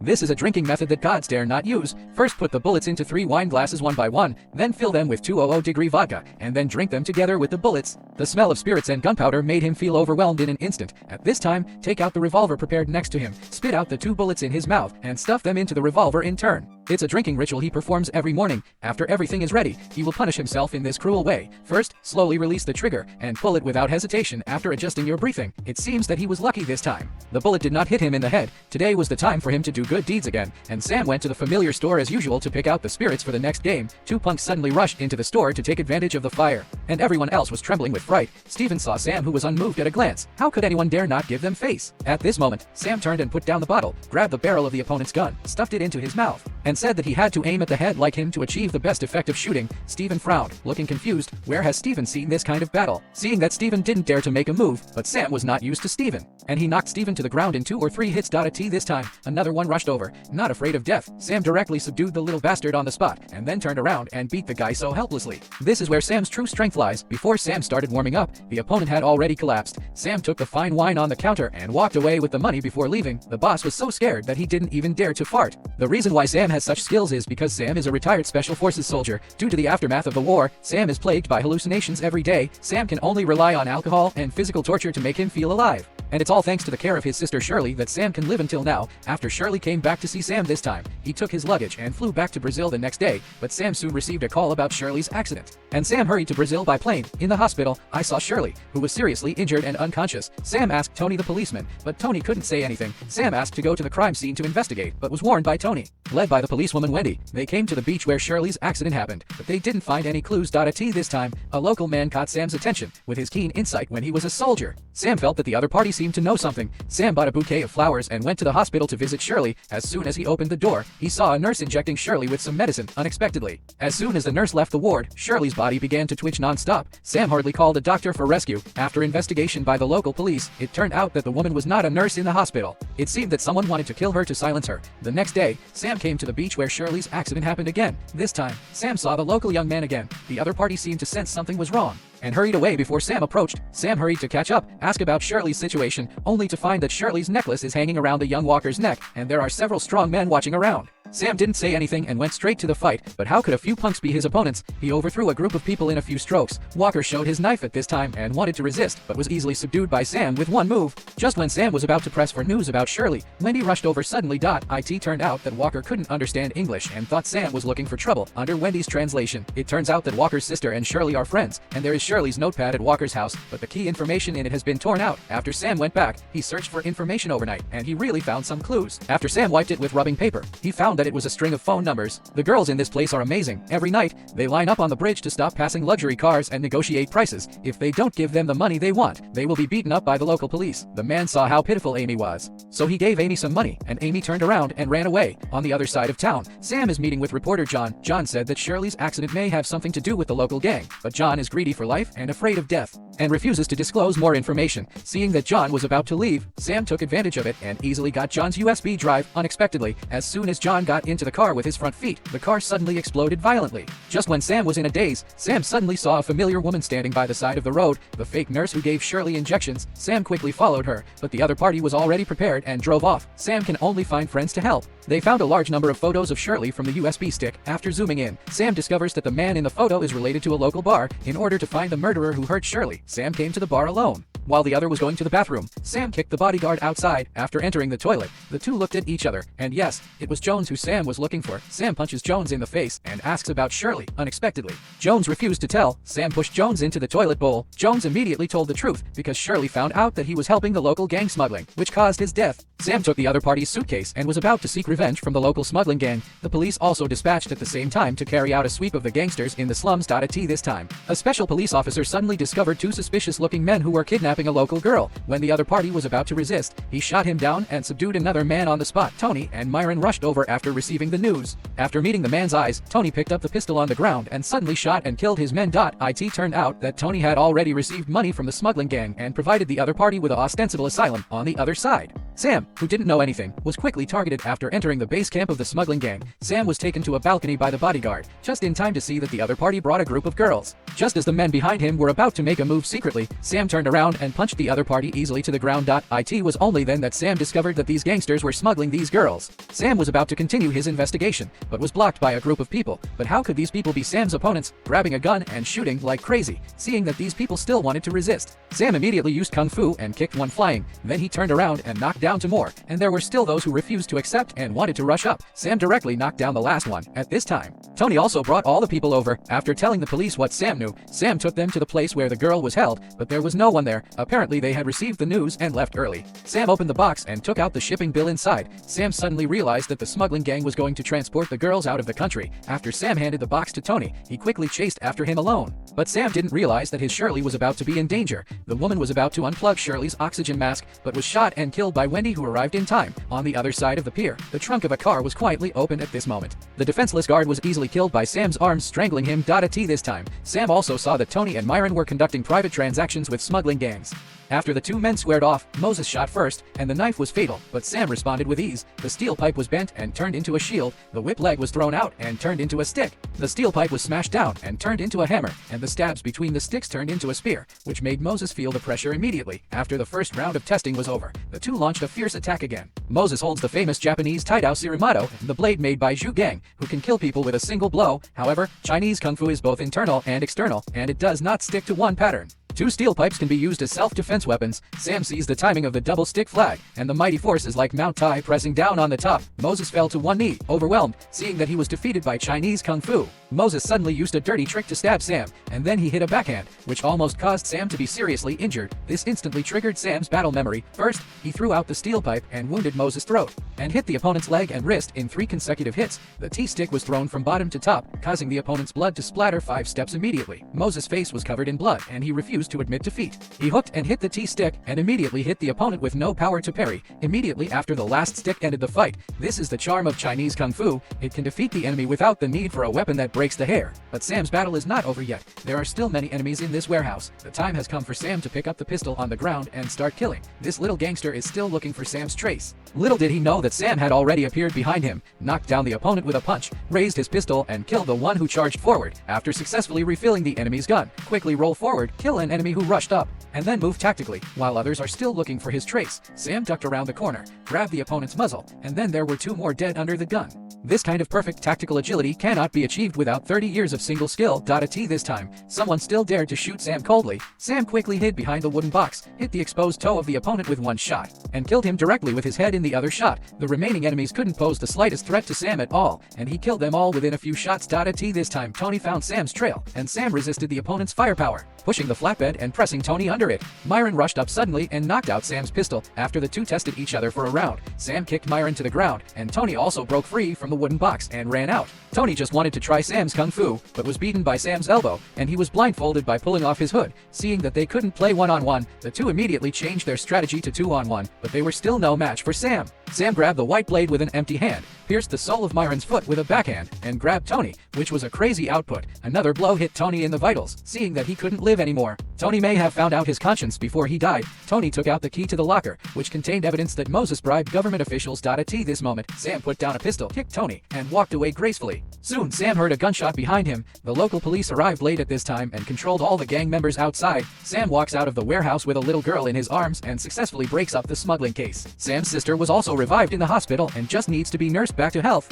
This is a drinking method that gods dare not use. First put the bullets into 3 wine glasses one by one, then fill them with 200-degree vodka, and then drink them together with the bullets. The smell of spirits and gunpowder made him feel overwhelmed in an instant. At this time, take out the revolver prepared next to him, spit out the 2 bullets in his mouth, and stuff them into the revolver in turn. It's a drinking ritual he performs every morning. After everything is ready, he will punish himself in this cruel way. First, slowly release the trigger, and pull it without hesitation after adjusting your breathing. It seems that he was lucky this time. The bullet did not hit him in the head. Today was the time for him to do good deeds again, and Sam went to the familiar store as usual to pick out the spirits for the next game. 2 punks suddenly rushed into the store to take advantage of the fire, and everyone else was trembling with fright. Steven saw Sam, who was unmoved at a glance. How could anyone dare not give them face? At this moment, Sam turned and put down the bottle, grabbed the barrel of the opponent's gun, stuffed it into his mouth, and said that he had to aim at the head like him to achieve the best effect of shooting. Steven frowned, looking confused. Where has Steven seen this kind of battle? Seeing that Steven didn't dare to make a move, but Sam was not used to Steven, and he knocked Steven to the ground in 2 or 3 hits. At this time, another one rushed over. Not afraid of death, Sam directly subdued the little bastard on the spot, and then turned around and beat the guy so helplessly. This is where Sam's true strength lies. Before Sam started warming up, the opponent had already collapsed. Sam took the fine wine on the counter and walked away with the money before leaving. The boss was so scared that he didn't even dare to fart. The reason why Sam has such skills is because Sam is a retired special forces soldier. Due to the aftermath of the war, Sam is plagued by hallucinations every day. Sam can only rely on alcohol and physical torture to make him feel alive. And it's all thanks to the care of his sister Shirley that Sam can live until now. After Shirley came back to see Sam this time, he took his luggage and flew back to Brazil the next day, but Sam soon received a call about Shirley's accident, and Sam hurried to Brazil by plane. In the hospital, I saw Shirley, who was seriously injured and unconscious. Sam asked Tony the policeman, but Tony couldn't say anything. Sam asked to go to the crime scene to investigate, but was warned by Tony. Led by the policewoman Wendy, they came to the beach where Shirley's accident happened, but they didn't find any clues. At this time, a local man caught Sam's attention with his keen insight when he was a soldier. Sam felt that the other party seemed to know something. Sam bought a bouquet of flowers and went to the hospital to visit Shirley. As soon as he opened the door, he saw a nurse injecting Shirley with some medicine unexpectedly. As soon as the nurse left the ward, Shirley's body began to twitch non-stop. Sam hurriedly called a doctor for rescue. After investigation by the local police, it turned out that the woman was not a nurse in the hospital. It seemed that someone wanted to kill her to silence her. The next day, Sam came to the beach where Shirley's accident happened again. This time, Sam saw the local young man again. The other party seemed to sense something was wrong and hurried away before Sam approached. Sam hurried to catch up, ask about Shirley's situation, only to find that Shirley's necklace is hanging around the young walker's neck, and there are several strong men watching around. Sam didn't say anything and went straight to the fight, but how could a few punks be his opponents? He overthrew a group of people in a few strokes. Walker showed his knife at this time and wanted to resist, but was easily subdued by Sam with one move. Just when Sam was about to press for news about Shirley, Wendy rushed over suddenly. It turned out that Walker couldn't understand English and thought Sam was looking for trouble. Under Wendy's translation, it turns out that Walker's sister and Shirley are friends, and there is Shirley's notepad at Walker's house, but the key information in it has been torn out. After Sam went back, he searched for information overnight, and he really found some clues. After Sam wiped it with rubbing paper, he found that it was a string of phone numbers. The girls in this place are amazing. Every night, they line up on the bridge to stop passing luxury cars and negotiate prices. If they don't give them the money they want, they will be beaten up by the local police. The man saw how pitiful Amy was, so he gave Amy some money, and Amy turned around and ran away. On the other side of town, Sam is meeting with reporter John. John said that Shirley's accident may have something to do with the local gang, but John is greedy for life and afraid of death, and refuses to disclose more information. Seeing that John was about to leave, Sam took advantage of it and easily got John's USB drive unexpectedly. As soon as John got into the car with his front feet, the car suddenly exploded violently. Just when Sam was in a daze, Sam suddenly saw a familiar woman standing by the side of the road, the fake nurse who gave Shirley injections. Sam quickly followed her, but the other party was already prepared and drove off. Sam can only find friends to help. They found a large number of photos of Shirley from the USB stick. After zooming in, Sam discovers that the man in the photo is related to a local bar. In order to find the murderer who hurt Shirley, Sam came to the bar alone. While the other was going to the bathroom, Sam kicked the bodyguard outside. After entering the toilet, the two looked at each other, and yes, it was Jones who Sam was looking for. Sam punches Jones in the face and asks about Shirley unexpectedly. Jones refused to tell. Sam pushed Jones into the toilet bowl. Jones immediately told the truth because Shirley found out that he was helping the local gang smuggling, which caused his death. Sam took the other party's suitcase and was about to seek revenge from the local smuggling gang. The police also dispatched at the same time to carry out a sweep of the gangsters in the slums. This time, a special police officer suddenly discovered 2 suspicious-looking men who were kidnapping a local girl. When the other party was about to resist, he shot him down and subdued another man on the spot. Tony and Myron rushed over after receiving the news. After meeting the man's eyes, Tony picked up the pistol on the ground and suddenly shot and killed his men. It turned out that Tony had already received money from the smuggling gang and provided the other party with an ostensible asylum on the other side. Sam, who didn't know anything, was quickly targeted after entering the base camp of the smuggling gang. Sam was taken to a balcony by the bodyguard, just in time to see that the other party brought a group of girls. Just as the men behind him were about to make a move secretly, Sam turned around and punched the other party easily to the ground. It was only then that Sam discovered that these gangsters were smuggling these girls. Sam was about to continue his investigation, but was blocked by a group of people. But how could these people be Sam's opponents, grabbing a gun and shooting like crazy? Seeing that these people still wanted to resist, Sam immediately used kung fu and kicked one flying. Then he turned around and knocked down two more, and there were still those who refused to accept and wanted to rush up. Sam directly knocked down the last one. At this time, Tony also brought all the people over. After telling the police what Sam knew, Sam took them to the place where the girl was held, but there was no one there. Apparently they had received the news and left early. Sam opened the box and took out the shipping bill inside. Sam suddenly realized that the smuggling gang was going to transport the girls out of the country. After Sam handed the box to Tony, he quickly chased after him alone. But Sam didn't realize that his Shirley was about to be in danger. The woman was about to unplug Shirley's oxygen mask, but was shot and killed by Wendy, who arrived in time. On the other side of the pier, the trunk of a car was quietly opened at this moment. The defenseless guard was easily killed by Sam's arms strangling him. This time, Sam also saw that Tony and Myron were conducting private transactions with smuggling gangs. After the two men squared off, Moses shot first, and the knife was fatal, but Sam responded with ease. The steel pipe was bent and turned into a shield, the whip leg was thrown out and turned into a stick. The steel pipe was smashed down and turned into a hammer, and the stabs between the sticks turned into a spear, which made Moses feel the pressure immediately. After the first round of testing was over, the two launched a fierce attack again. Moses holds the famous Japanese Taidao Sirimato, the blade made by Zhu Gang, who can kill people with a single blow. However, Chinese kung fu is both internal and external, and it does not stick to one pattern. Two steel pipes can be used as self-defense weapons. Sam sees the timing of the double stick flag, and the mighty forces like Mount Tai pressing down on the top. Moses fell to one knee, overwhelmed, seeing that he was defeated by Chinese kung fu. Moses suddenly used a dirty trick to stab Sam, and then he hit a backhand, which almost caused Sam to be seriously injured. This instantly triggered Sam's battle memory. First, he threw out the steel pipe and wounded Moses' throat, and hit the opponent's leg and wrist in 3 consecutive hits. The T-stick was thrown from bottom to top, causing the opponent's blood to splatter 5 steps immediately. Moses' face was covered in blood, and he refused to admit defeat. He hooked and hit the T-stick, and immediately hit the opponent with no power to parry. Immediately after the last stick ended the fight. This is the charm of Chinese kung fu. It can defeat the enemy without the need for a weapon that breaks the hair. But Sam's battle is not over yet. There are still many enemies in this warehouse. The time has come for Sam to pick up the pistol on the ground and start killing. This little gangster is still looking for Sam's trace. Little did he know that Sam had already appeared behind him, knocked down the opponent with a punch, raised his pistol and killed the one who charged forward. After successfully refilling the enemy's gun, quickly roll forward, kill an enemy who rushed up, and then move tactically. While others are still looking for his trace, Sam ducked around the corner, grabbed the opponent's muzzle, and then there were 2 more dead under the gun. This kind of perfect tactical agility cannot be achieved without 30 years of single skill. This time, someone still dared to shoot Sam coldly. Sam quickly hid behind the wooden box, hit the exposed toe of the opponent with one shot, and killed him directly with his head in the other shot. The remaining enemies couldn't pose the slightest threat to Sam at all, and he killed them all within a few shots. This time, Tony found Sam's trail, and Sam resisted the opponent's firepower, pushing the flatbed and pressing Tony under it. Myron rushed up suddenly and knocked out Sam's pistol. After the two tested each other for a round, Sam kicked Myron to the ground, and Tony also broke free from the wooden box and ran out. Tony just wanted to try Sam's kung fu, but was beaten by Sam's elbow, and he was blindfolded by pulling off his hood. Seeing that they couldn't play one-on-one, the two immediately changed their strategy to 2-on-1, but they were still no match for Sam. Sam grabbed the white blade with an empty hand, pierced the sole of Myron's foot with a backhand, and grabbed Tony, which was a crazy output. Another blow hit Tony in the vitals. Seeing that he couldn't live anymore, Tony may have found out his conscience before he died. Tony took out the key to the locker, which contained evidence that Moses bribed government officials. At this moment, Sam put down a pistol, kicked Tony, and walked away gracefully. Soon, Sam heard a gunshot behind him. The local police arrived late at this time and controlled all the gang members outside. Sam walks out of the warehouse with a little girl in his arms and successfully breaks up the smuggling case. Sam's sister was also revived in the hospital and just needs to be nursed back to health.